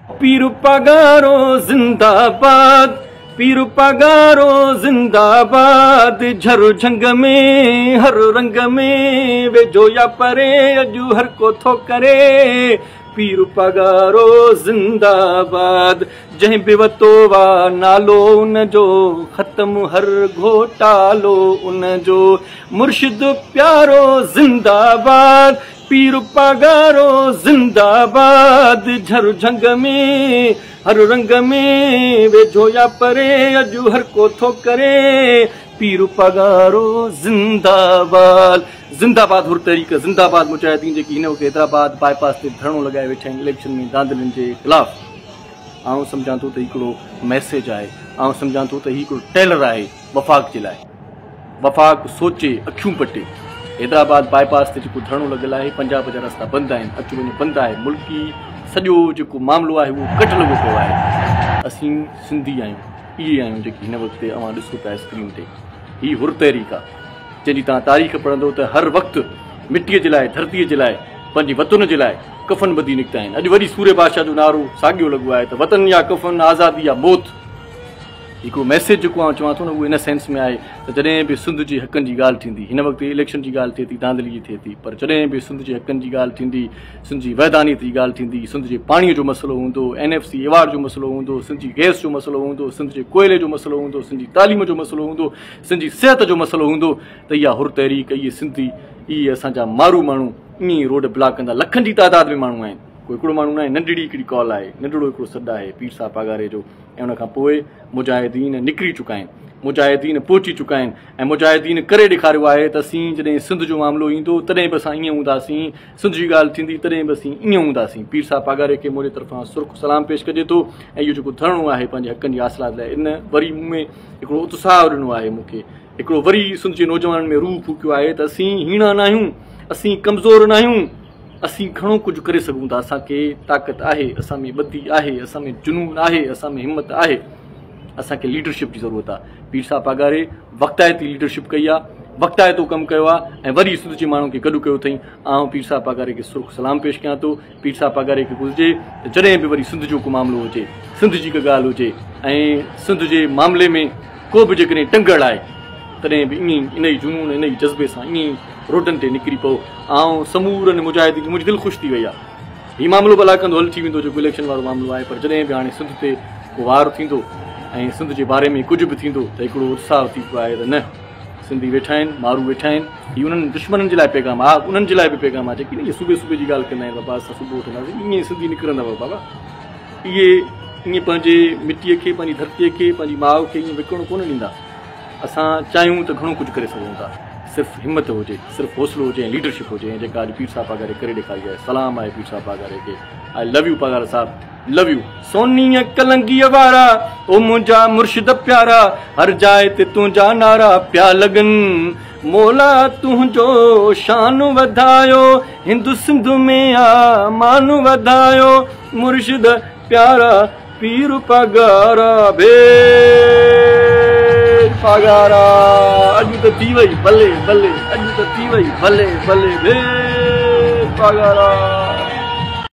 पीर पगारो जिंदाबाद, पीर पगारो जिंदाबाद। झर झंग में हर रंग में वेझो या परे अजू हर को थो करे। पीर पगारो जिंदाबाद। जंहिं बि वतो वा नालो उन जो, ख़त्म हर घोटालो उन जो। मुर्शिद प्यारो जिंदाबाद, पीर पगारो जिंदाबाद। झर झंग में हर रंग में वेझो या परे अजू हर को थो करे। पीर पगारो जिंदाबाद। जिंदाबाद हुर तहरीक, जिंदाबाद मुजाहिदीन जेकी हिन वक़्तु हैदराबाद बाईपास ते धरणो लॻाए वेठा आहिनि इलेक्शन में धांधलियुनि जे ख़िलाफ़। आउं सम्झां थो त हिकिड़ो मैसेज आहे, आउं सम्झां थो त हिकिड़ो टेलर आहे वफ़ाक़ जे लाइ। वफ़ाक़ सोचे अखियूं पटे। हैदराबाद बाईपास ते जेको धरणो लॻियल आहे, पंजाब जा रस्ता बंदि आहिनि, अचु वञु बंदि आहे, मुल्की सॼो जेको मामिलो आहे उहो कट लॻो पियो आहे। असीं सिंधी आहियूं, इहे आहियूं जेकी हिन वक़्तु अवां ॾिसो पिया स्क्रीन ते। हीअ हुर तहरीक आहे जंहिंजी तव्हां तारीख़ पढ़ंदो त हर वक़्तु मिटीअ जे लाइ, धरतीअ जे लाइ, पंहिंजे वतन जे लाइ कफ़न ॿधी निकिता आहिनि। अॼु वरी सूर्य बादशाह जो नारो साॻियो लॻो आहे त वतन या कफ़न, आज़ादी या मौत। हिकिड़ो मैसेज जेको आउं चवां थो न उहो इन सेंस में आहे त जॾहिं बि सिंध जे हक़नि जी ॻाल्हि थींदी, हिन वक़्तु इलेक्शन जी ॻाल्हि थिए थी, धांधली जी थिए थी, पर जॾहिं बि सिंध जे हक़नि जी ॻाल्हि थींदी, सिंध जी वैधानियत जी ॻाल्हि थींदी, सिंध जे पाणीअ जो मसइलो हूंदो, NFC एवार्ड जो मसइलो हूंदो, सिंध जी गैस जो मसइलो हूंदो, सिंध जे कोयले जो मसइलो हूंदो, सिंध जी तालीम जो मसइलो हूंदो, सिंध जी सिहत जो मसइलो हूंदो, त इहा हुर तहरीक, इहे सिंधी, इहे असांजा मारू माण्हू ईअं रोड ब्लॉक कंदा। लखनि जी तादाद में माण्हू आहिनि। कोई हिकिड़ो माण्हू न आहे, नंढड़ी हिकिड़ी कॉल आहे, नंढड़ो हिकिड़ो सॾु आहे पीर साहब पगारे जो। ऐं उनखां पोइ मुजाहिदीन निकिरी चुका आहिनि, मुजाहिदीन पहुची चुका आहिनि ऐं मुजाहिदीन करे ॾेखारियो आहे त असीं जॾहिं सिंध जो मामिलो ईंदो तॾहिं बि असां ईअं हूंदासीं, सिंध जी ॻाल्हि थींदी तॾहिं बि असीं ईअं हूंदासीं। पीर साहब पगारे खे मुंहिंजे तरफ़ां सुर्ख़ सलाम पेश कजे थो। ऐं इहो जेको धरणो आहे पंहिंजे हक़नि जी हासिलात लाइ, इन वरी में हिकिड़ो उत्साह ॾिनो आहे मूंखे, हिकिड़ो वरी सिंध जे नौजवाननि में रूह फूकियो आहे त असीं हीणा न आहियूं, असीं कमज़ोर न आहियूं, असीं घणो कुझु करे सघूं था। असांखे ताक़त आहे, असां में ॿधी आहे, असां में जुनून आहे, असां में हिमत आहे। असांखे लीडरशिप जी ज़रूरत आहे। पीर साहब पगारे वक़्तायती लीडरशिप कई आहे, वक़्तायतो कमु कयो आहे ऐं वरी सिंध जे माण्हुनि खे गॾु कयो अथई। आउं पीर साहब पगारे खे सुर्ख़ सलाम पेश कयां थो। पीर साहब पगारे खे घुरिजे त जॾहिं बि वरी सिंध जो को मामिलो हुजे, सिंध जी का ॻाल्हि हुजे ऐं सिंध जे मामले में को बि जेकॾहिं टंगड़ आहे, तॾहिं बि ईअं इन ई जुनून, इन ई जज़्बे सां ईअं रोडनि ते निकिरी पओ। ऐं समूरनि मुजाहिदीन, मुंहिंजी दिलि ख़ुशि थी वई आहे। हीउ मामिलो भला कंदो हल थी वेंदो जेको इलेक्शन वारो मामिलो आहे, पर जॾहिं बि हाणे सिंध ते को वार थींदो ऐं सिंध जे बारे में कुझु बि थींदो त हिकिड़ो उत्साह थी पियो आहे त न, सिंधी वेठा आहिनि, माण्हू वेठा आहिनि। हीअ उन्हनि दुश्मननि जे लाइ पैगाम आहे, उन्हनि जे लाइ बि पैगाम आहे जेकी न इहे सूबे सूबे जी ॻाल्हि कंदा आहिनि। बाबा असां सुबुह उथंदासीं ईअं सिंधी निकिरंदव बाबा, इहे ईअं पंहिंजे मिटीअ खे, पंहिंजी धरतीअ खे, पंहिंजी माउ खे ईअं विकिणो कोन ॾींदा। असां चाहियूं त घणो कुझु करे सघूं था, सिर्फ़ु हिमत हुजे, सिर्फ़ु हौसलो हुजे ऐं लीडरशिप हुजे, ऐं जेका अॼु पीर साहब पगारे करे ॾेखारी आहे। सलाम आहे पीर साहब पगारे खे। आई लव यू पगार साहब, लव यू। सोनीअ कलंगीअ वारा ओ मुंहिंजा मुर्शिद प्यारा, हर जाइ ते तुंहिंजा नारा पिया लॻनि। मौला तुंहिंजो शान वधायो, हिंदु सिंध में आ मान वधायो। मुर्शिद प्यारा पीर पगारा भे पगारा। अॼु त थी वई भले भले, अॼु त थी वई भले भले भे पगारा।